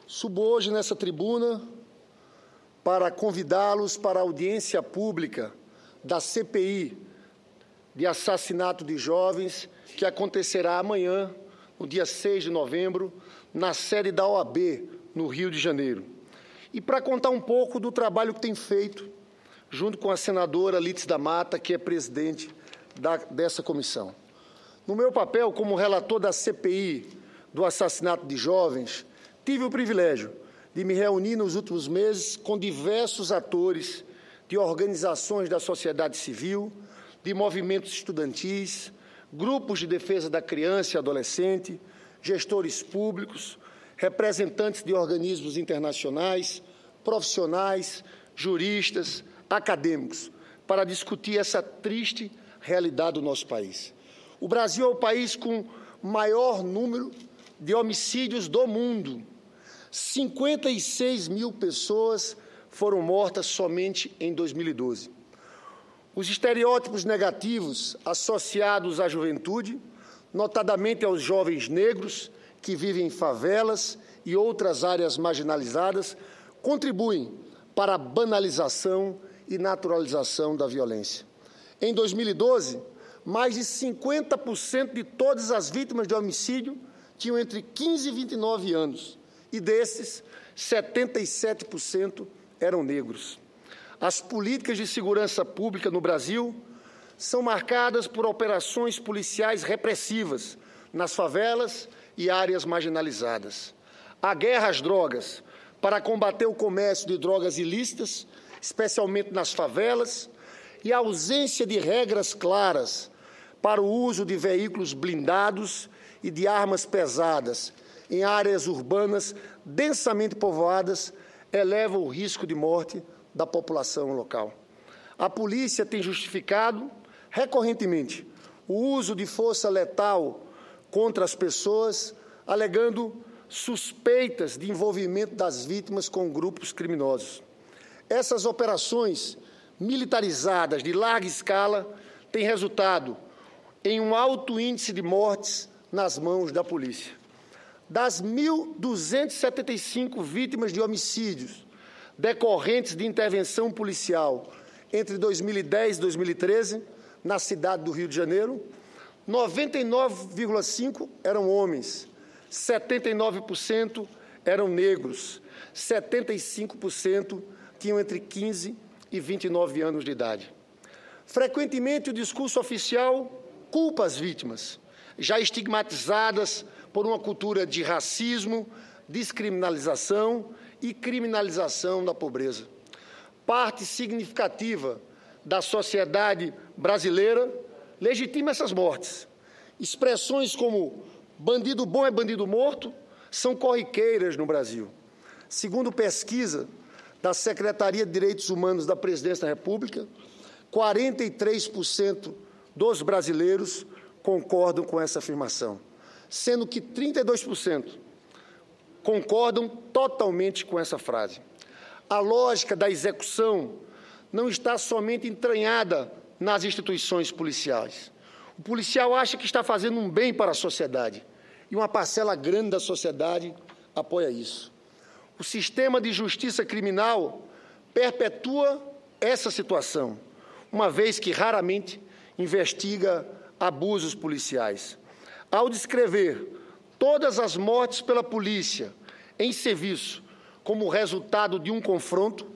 Subo hoje nessa tribuna para convidá-los para a audiência pública da CPI de assassinato de jovens, que acontecerá amanhã, no dia 6 de novembro, na sede da OAB, no Rio de Janeiro. E para contar um pouco do trabalho que tem feito, junto com a senadora Lídice da Mata, que é presidente dessa comissão. No meu papel como relator da CPI do assassinato de jovens, tive o privilégio de me reunir nos últimos meses com diversos atores de organizações da sociedade civil, de movimentos estudantis, grupos de defesa da criança e adolescente, gestores públicos, representantes de organismos internacionais, profissionais, juristas, acadêmicos, para discutir essa triste realidade do nosso país. O Brasil é o país com maior número de homicídios do mundo. 56 mil pessoas foram mortas somente em 2012. Os estereótipos negativos associados à juventude, notadamente aos jovens negros que vivem em favelas e outras áreas marginalizadas, contribuem para a banalização e naturalização da violência. Em 2012, mais de 50% de todas as vítimas de homicídio tinham entre 15 e 29 anos, e desses, 77% eram negros. As políticas de segurança pública no Brasil são marcadas por operações policiais repressivas nas favelas e áreas marginalizadas. A guerra às drogas, para combater o comércio de drogas ilícitas, especialmente nas favelas, e a ausência de regras claras para o uso de veículos blindados e de armas pesadas em áreas urbanas densamente povoadas, eleva o risco de morte da população local. A polícia tem justificado, recorrentemente, o uso de força letal contra as pessoas, alegando suspeitas de envolvimento das vítimas com grupos criminosos. Essas operações militarizadas de larga escala têm resultado em um alto índice de mortes nas mãos da polícia. Das 1.275 vítimas de homicídios decorrentes de intervenção policial entre 2010 e 2013, na cidade do Rio de Janeiro, 99,5% eram homens, 79% eram negros, 75% tinham entre 15 e 29 anos de idade. Frequentemente, o discurso oficial culpa as vítimas, já estigmatizadas por uma cultura de racismo, descriminalização e criminalização da pobreza. Parte significativa da sociedade brasileira legitima essas mortes. Expressões como bandido bom é bandido morto são corriqueiras no Brasil. Segundo pesquisa da Secretaria de Direitos Humanos da Presidência da República, 43% dos brasileiros concordam com essa afirmação, sendo que 32% concordam totalmente com essa frase. A lógica da execução não está somente entranhada nas instituições policiais. O policial acha que está fazendo um bem para a sociedade, e uma parcela grande da sociedade apoia isso. O sistema de justiça criminal perpetua essa situação, uma vez que raramente investiga abusos policiais. Ao descrever todas as mortes pela polícia em serviço como resultado de um confronto,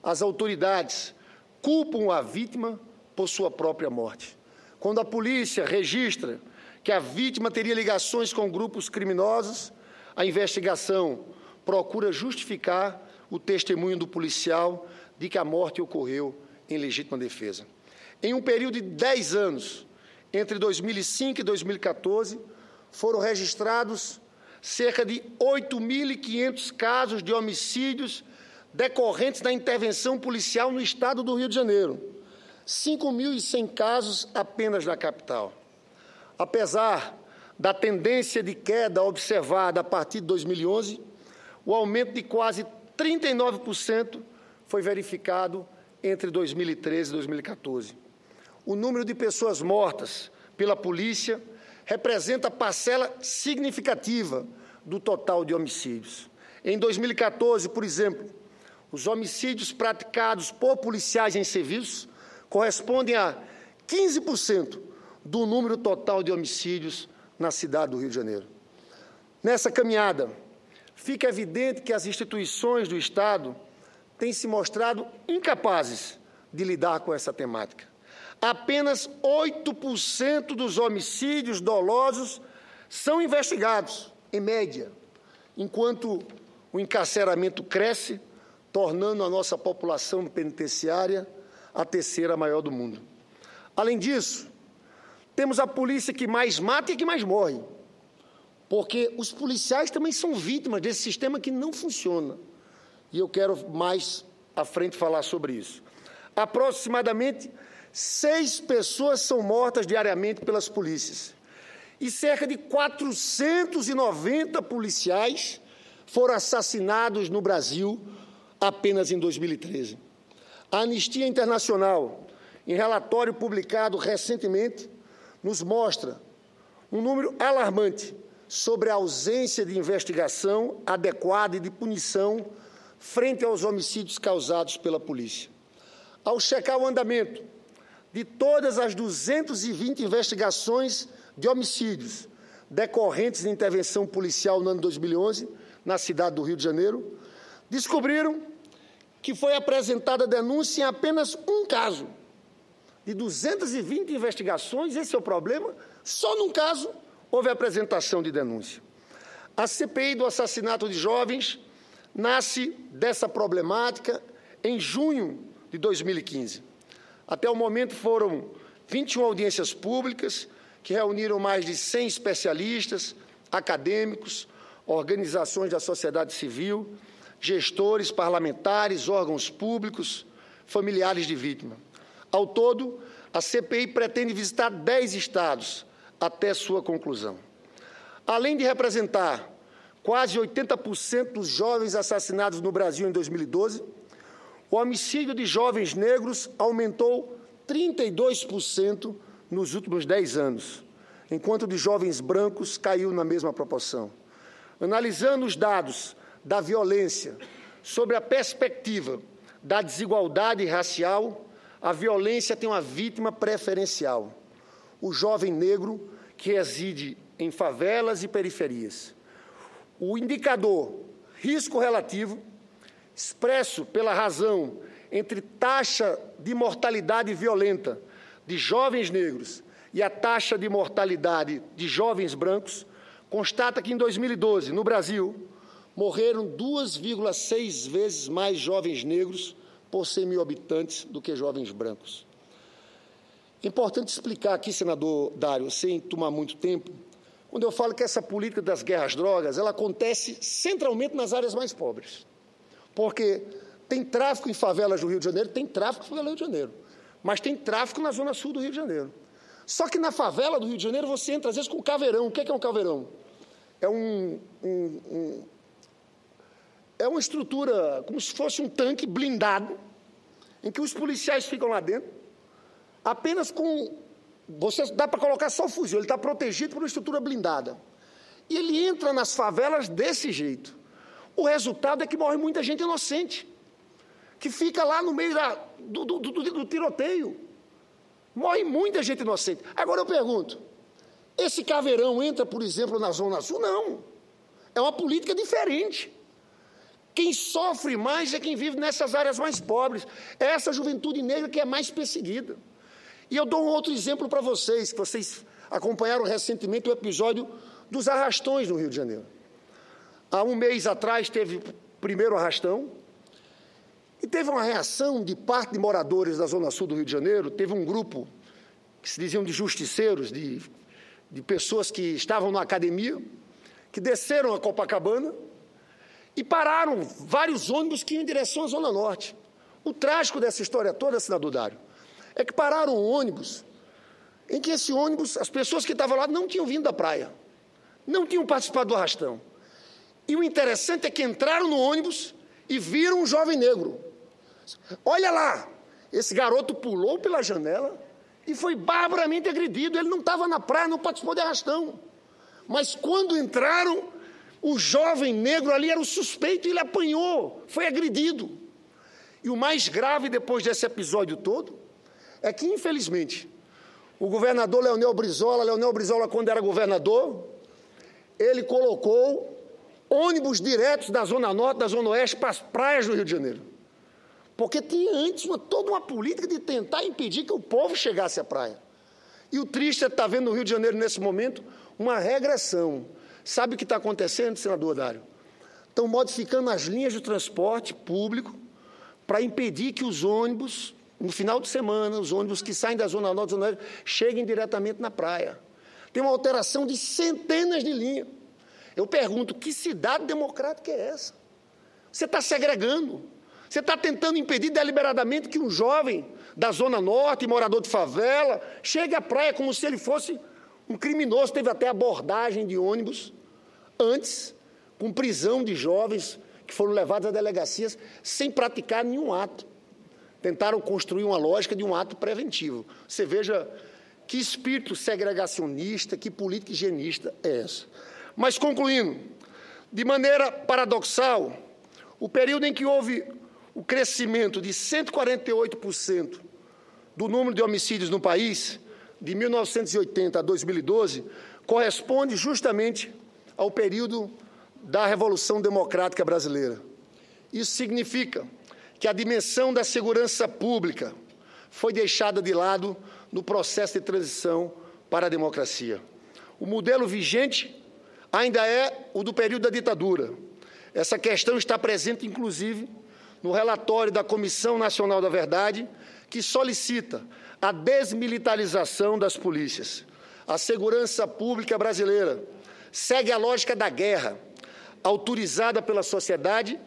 as autoridades culpam a vítima por sua própria morte. Quando a polícia registra que a vítima teria ligações com grupos criminosos, a investigação procura justificar o testemunho do policial de que a morte ocorreu em legítima defesa. Em um período de 10 anos, entre 2005 e 2014, foram registrados cerca de 8.500 casos de homicídios decorrentes da intervenção policial no estado do Rio de Janeiro, 5.100 casos apenas na capital. Apesar da tendência de queda observada a partir de 2011, o aumento de quase 39% foi verificado entre 2013 e 2014. O número de pessoas mortas pela polícia representa parcela significativa do total de homicídios. Em 2014, por exemplo, os homicídios praticados por policiais em serviço correspondem a 15% do número total de homicídios na cidade do Rio de Janeiro. Nessa caminhada, fica evidente que as instituições do Estado têm se mostrado incapazes de lidar com essa temática. Apenas 8% dos homicídios dolosos são investigados, em média, enquanto o encarceramento cresce, tornando a nossa população penitenciária a terceira maior do mundo. Além disso, temos a polícia que mais mata e que mais morre, porque os policiais também são vítimas desse sistema que não funciona. E eu quero mais à frente falar sobre isso. Aproximadamente 6 pessoas são mortas diariamente pelas polícias e cerca de 490 policiais foram assassinados no Brasil apenas em 2013. A Anistia Internacional, em relatório publicado recentemente, nos mostra um número alarmante sobre a ausência de investigação adequada e de punição frente aos homicídios causados pela polícia. Ao checar o andamento de todas as 220 investigações de homicídios decorrentes de intervenção policial no ano 2011, na cidade do Rio de Janeiro, descobriram que foi apresentada denúncia em apenas um caso. De 220 investigações, esse é o problema, só num caso houve apresentação de denúncia. A CPI do assassinato de jovens nasce dessa problemática em junho de 2015. Até o momento foram 21 audiências públicas que reuniram mais de 100 especialistas, acadêmicos, organizações da sociedade civil, gestores, parlamentares, órgãos públicos, familiares de vítima. Ao todo, a CPI pretende visitar 10 estados até sua conclusão. Além de representar quase 80% dos jovens assassinados no Brasil em 2012, o homicídio de jovens negros aumentou 32% nos últimos 10 anos, enquanto o de jovens brancos caiu na mesma proporção. Analisando os dados da violência sobre a perspectiva da desigualdade racial, a violência tem uma vítima preferencial: o jovem negro que reside em favelas e periferias. O indicador risco relativo, expresso pela razão entre taxa de mortalidade violenta de jovens negros e a taxa de mortalidade de jovens brancos, constata que em 2012, no Brasil, morreram 2,6 vezes mais jovens negros por 100 mil habitantes do que jovens brancos. É importante explicar aqui, senador Dário, sem tomar muito tempo, quando eu falo que essa política das guerras às drogas, ela acontece centralmente nas áreas mais pobres. Porque tem tráfico em favelas do Rio de Janeiro, tem tráfico em favela do Rio de Janeiro, mas tem tráfico na zona sul do Rio de Janeiro. Só que na favela do Rio de Janeiro você entra, às vezes, com o caveirão. O que é um caveirão? É uma estrutura, como se fosse um tanque blindado, em que os policiais ficam lá dentro, apenas com... Você dá para colocar só o fuzil, ele está protegido por uma estrutura blindada. E ele entra nas favelas desse jeito. O resultado é que morre muita gente inocente, que fica lá no meio do tiroteio. Morre muita gente inocente. Agora eu pergunto, esse caveirão entra, por exemplo, na Zona Sul? Não. É uma política diferente. Quem sofre mais é quem vive nessas áreas mais pobres. É essa juventude negra que é mais perseguida. E eu dou um outro exemplo para vocês, que vocês acompanharam recentemente o episódio dos arrastões no Rio de Janeiro. Há um mês atrás teve o primeiro arrastão, e teve uma reação de parte de moradores da Zona Sul do Rio de Janeiro. Teve um grupo que se diziam de justiceiros, de pessoas que estavam na academia, que desceram a Copacabana e pararam vários ônibus que iam em direção à Zona Norte. O trágico dessa história toda, senador Dário, é que pararam um ônibus em que esse ônibus, as pessoas que estavam lá não tinham vindo da praia, não tinham participado do arrastão. E o interessante é que entraram no ônibus e viram um jovem negro. Olha lá, esse garoto pulou pela janela e foi barbaramente agredido. Ele não estava na praia, não participou de arrastão. Mas quando entraram, O jovem negro ali era o suspeito e ele apanhou, foi agredido. E o mais grave depois desse episódio todo é que, infelizmente, o governador Leonel Brizola, quando era governador, ele colocou ônibus diretos da Zona Norte, da Zona Oeste, para as praias do Rio de Janeiro. Porque tinha antes toda uma política de tentar impedir que o povo chegasse à praia. E o triste é estar vendo no Rio de Janeiro, nesse momento, uma regressão. Sabe o que está acontecendo, senador Dário? Estão modificando as linhas de transporte público para impedir que os ônibus, no final de semana, os ônibus que saem da Zona Norte, Zona Oeste, cheguem diretamente na praia. Tem uma alteração de centenas de linhas. Eu pergunto, que cidade democrática é essa? Você está segregando. Você está tentando impedir deliberadamente que um jovem da Zona Norte, morador de favela, chegue à praia como se ele fosse um criminoso. Teve até abordagem de ônibus antes, com prisão de jovens que foram levados a delegacias sem praticar nenhum ato. Tentaram construir uma lógica de um ato preventivo. Você veja que espírito segregacionista, que política higienista é essa. Mas, concluindo, de maneira paradoxal, o período em que houve o crescimento de 148% do número de homicídios no país, de 1980 a 2012, corresponde justamente ao período da Revolução Democrática Brasileira. Isso significa que a dimensão da segurança pública foi deixada de lado no processo de transição para a democracia. O modelo vigente ainda é o do período da ditadura. Essa questão está presente, inclusive, no relatório da Comissão Nacional da Verdade, que solicita a desmilitarização das polícias. A segurança pública brasileira segue a lógica da guerra. Autorizada pela sociedade,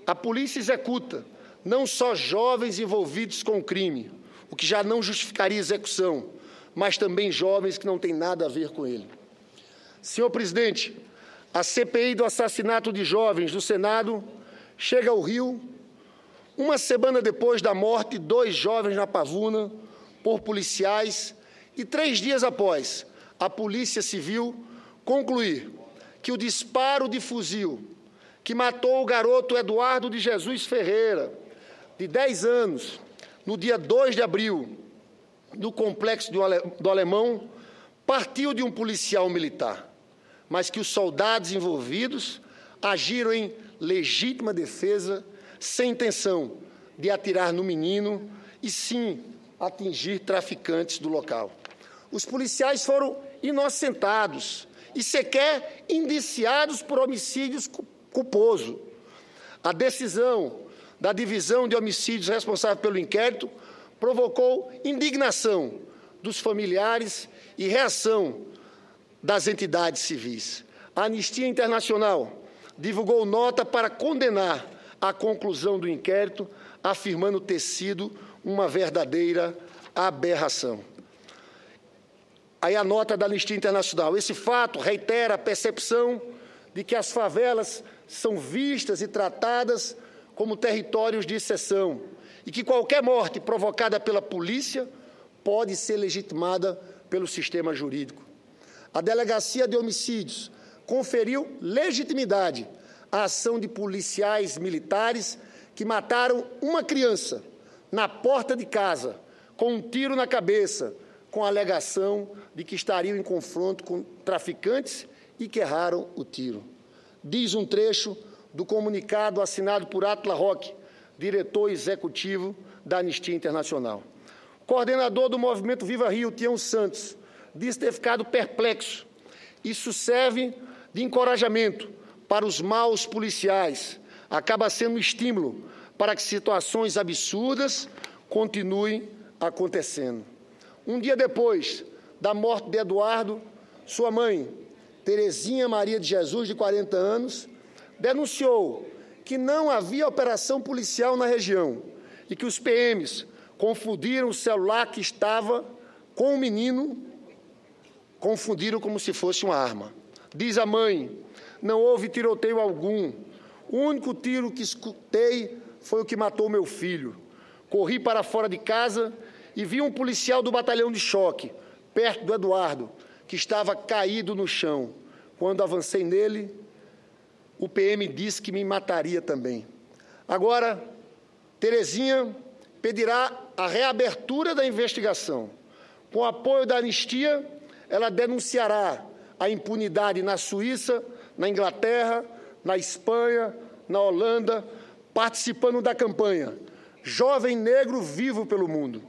a polícia executa não só jovens envolvidos com o crime, o que já não justificaria execução, mas também jovens que não têm nada a ver com ele. Senhor presidente, a CPI do assassinato de jovens do Senado chega ao Rio uma semana depois da morte de 2 jovens na Pavuna por policiais e 3 dias após a Polícia Civil concluir que o disparo de fuzil que matou o garoto Eduardo de Jesus Ferreira, de 10 anos, no dia 2 de abril, no complexo do Alemão, partiu de um policial militar, mas que os soldados envolvidos agiram em legítima defesa, sem intenção de atirar no menino e, sim, atingir traficantes do local. Os policiais foram inocentados e sequer indiciados por homicídios culposo. A decisão da divisão de homicídios responsável pelo inquérito provocou indignação dos familiares e reação das entidades civis. A Anistia Internacional divulgou nota para condenar a conclusão do inquérito, afirmando ter sido uma verdadeira aberração. Aí a nota da Anistia Internacional. Esse fato reitera a percepção de que as favelas são vistas e tratadas como territórios de exceção e que qualquer morte provocada pela polícia pode ser legitimada pelo sistema jurídico. A Delegacia de Homicídios conferiu legitimidade à ação de policiais militares que mataram uma criança na porta de casa com um tiro na cabeça, com a alegação de que estariam em confronto com traficantes e que erraram o tiro. Diz um trecho do comunicado assinado por Átila Roque, diretor executivo da Anistia Internacional. O coordenador do movimento Viva Rio, Tião Santos, diz ter ficado perplexo. Isso serve de encorajamento para os maus policiais. Acaba sendo um estímulo para que situações absurdas continuem acontecendo. Um dia depois da morte de Eduardo, sua mãe, Terezinha Maria de Jesus, de 40 anos, denunciou que não havia operação policial na região e que os PMs confundiram o celular que estava com o menino, confundiram como se fosse uma arma. Diz a mãe, não houve tiroteio algum. O único tiro que escutei foi o que matou meu filho. Corri para fora de casa e vi um policial do batalhão de choque, perto do Eduardo, que estava caído no chão. Quando avancei nele, o PM disse que me mataria também. Agora, Terezinha pedirá a reabertura da investigação. Com o apoio da anistia, ela denunciará a impunidade na Suíça, na Inglaterra, na Espanha, na Holanda, participando da campanha Jovem Negro Vivo pelo Mundo.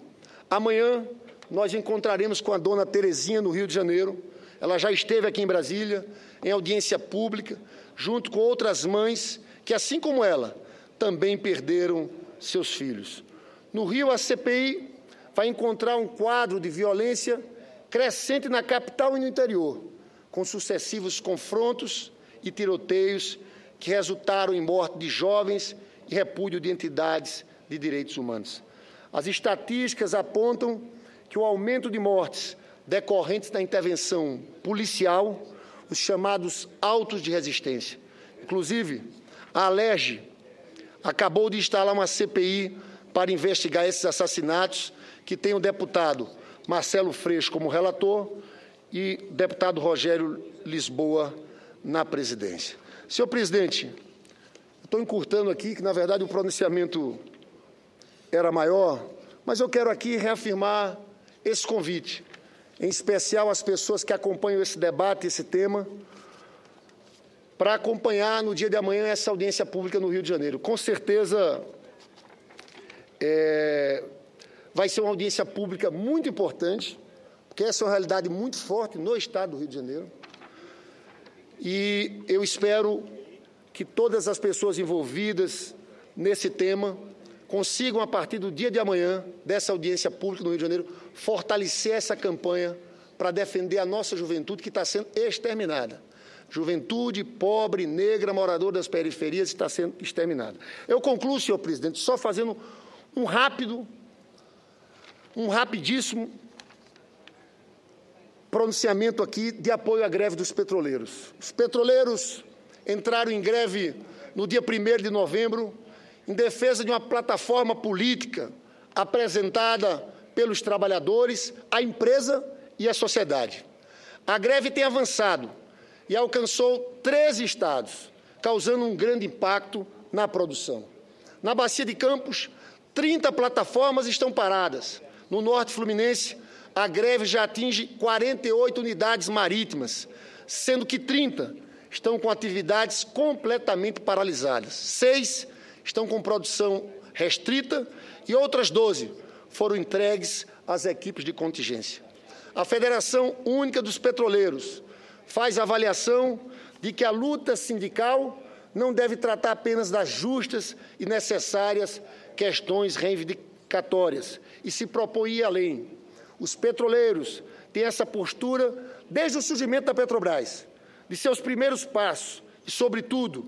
Amanhã, nós encontraremos com a dona Terezinha no Rio de Janeiro. Ela já esteve aqui em Brasília, em audiência pública, junto com outras mães que, assim como ela, também perderam seus filhos. No Rio, a CPI vai encontrar um quadro de violência crescente na capital e no interior, com sucessivos confrontos e tiroteios que resultaram em morte de jovens e repúdio de entidades de direitos humanos. As estatísticas apontam que o aumento de mortes decorrentes da intervenção policial, os chamados autos de resistência. Inclusive, a Alerj acabou de instalar uma CPI para investigar esses assassinatos, que tem o deputado Marcelo Freixo como relator e o deputado Rogério Lisboa na presidência. Senhor presidente, estou encurtando aqui, que na verdade o pronunciamento era maior, mas eu quero aqui reafirmar esse convite, em especial às pessoas que acompanham esse debate, esse tema, para acompanhar no dia de amanhã essa audiência pública no Rio de Janeiro. Com certeza vai ser uma audiência pública muito importante, porque essa é uma realidade muito forte no Estado do Rio de Janeiro. E eu espero que todas as pessoas envolvidas nesse tema consigam, a partir do dia de amanhã, dessa audiência pública no Rio de Janeiro, fortalecer essa campanha para defender a nossa juventude que está sendo exterminada. Juventude pobre, negra, moradora das periferias, está sendo exterminada. Eu concluo, senhor presidente, só fazendo um rapidíssimo pronunciamento aqui de apoio à greve dos petroleiros. Os petroleiros entraram em greve no dia 1º de novembro, em defesa de uma plataforma política apresentada pelos trabalhadores, a empresa e a sociedade. A greve tem avançado e alcançou 13 estados, causando um grande impacto na produção. Na Bacia de Campos, 30 plataformas estão paradas. No Norte Fluminense, a greve já atinge 48 unidades marítimas, sendo que 30 estão com atividades completamente paralisadas. 6 estão com produção restrita e outras 12 foram entregues às equipes de contingência. A Federação Única dos Petroleiros faz a avaliação de que a luta sindical não deve tratar apenas das justas e necessárias questões reivindicatórias e se propõe ir além. Os petroleiros têm essa postura desde o surgimento da Petrobras, de seus primeiros passos e, sobretudo,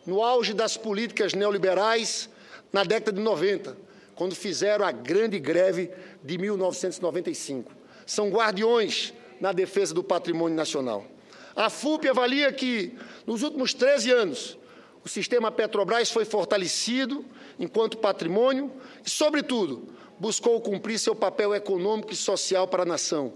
no auge das políticas neoliberais na década de 90, quando fizeram a grande greve de 1995. São guardiões na defesa do patrimônio nacional. A FUP avalia que, nos últimos 13 anos, o sistema Petrobras foi fortalecido enquanto patrimônio e, sobretudo, buscou cumprir seu papel econômico e social para a nação.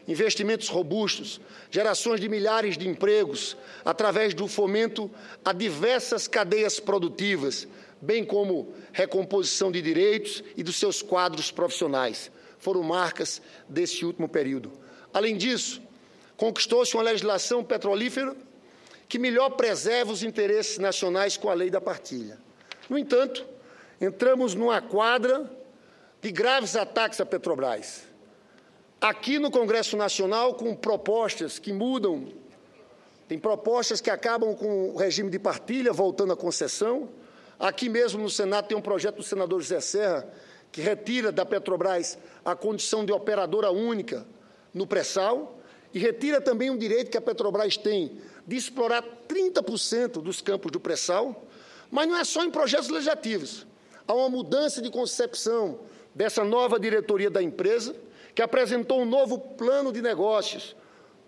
Investimentos robustos, gerações de milhares de empregos, através do fomento a diversas cadeias produtivas, bem como recomposição de direitos e dos seus quadros profissionais, foram marcas desse último período. Além disso, conquistou-se uma legislação petrolífera que melhor preserva os interesses nacionais com a lei da partilha. No entanto, entramos numa quadra de graves ataques à Petrobras. Aqui no Congresso Nacional, com propostas que mudam, tem propostas que acabam com o regime de partilha, voltando à concessão. Aqui mesmo no Senado tem um projeto do senador José Serra, que retira da Petrobras a condição de operadora única no pré-sal e retira também um direito que a Petrobras tem de explorar 30% dos campos do pré-sal, mas não é só em projetos legislativos. Há uma mudança de concepção dessa nova diretoria da empresa, que apresentou um novo plano de negócios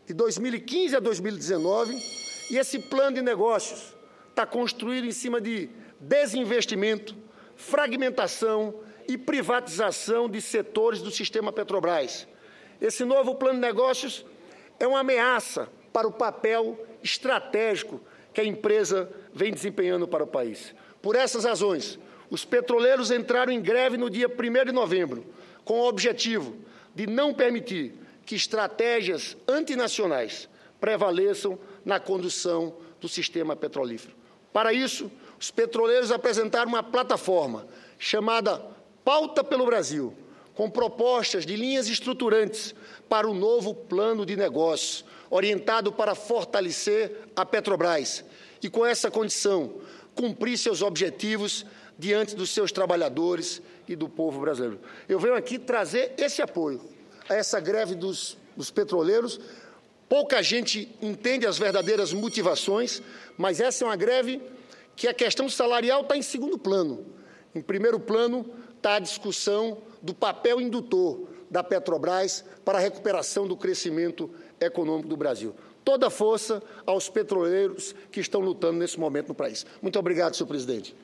de 2015 a 2019, e esse plano de negócios está construído em cima de desinvestimento, fragmentação e privatização de setores do sistema Petrobras. Esse novo plano de negócios é uma ameaça para o papel estratégico que a empresa vem desempenhando para o país. Por essas razões, os petroleiros entraram em greve no dia 1º de novembro, com o objetivo de não permitir que estratégias antinacionais prevaleçam na condução do sistema petrolífero. Para isso, os petroleiros apresentaram uma plataforma chamada Pauta pelo Brasil, com propostas de linhas estruturantes para o novo plano de negócios, orientado para fortalecer a Petrobras e, com essa condição, cumprir seus objetivos diante dos seus trabalhadores e do povo brasileiro. Eu venho aqui trazer esse apoio a essa greve dos petroleiros. Pouca gente entende as verdadeiras motivações, mas essa é uma greve que a questão salarial está em segundo plano. Em primeiro plano está a discussão do papel indutor da Petrobras para a recuperação do crescimento econômico do Brasil. Toda força aos petroleiros que estão lutando nesse momento no país. Muito obrigado, senhor presidente.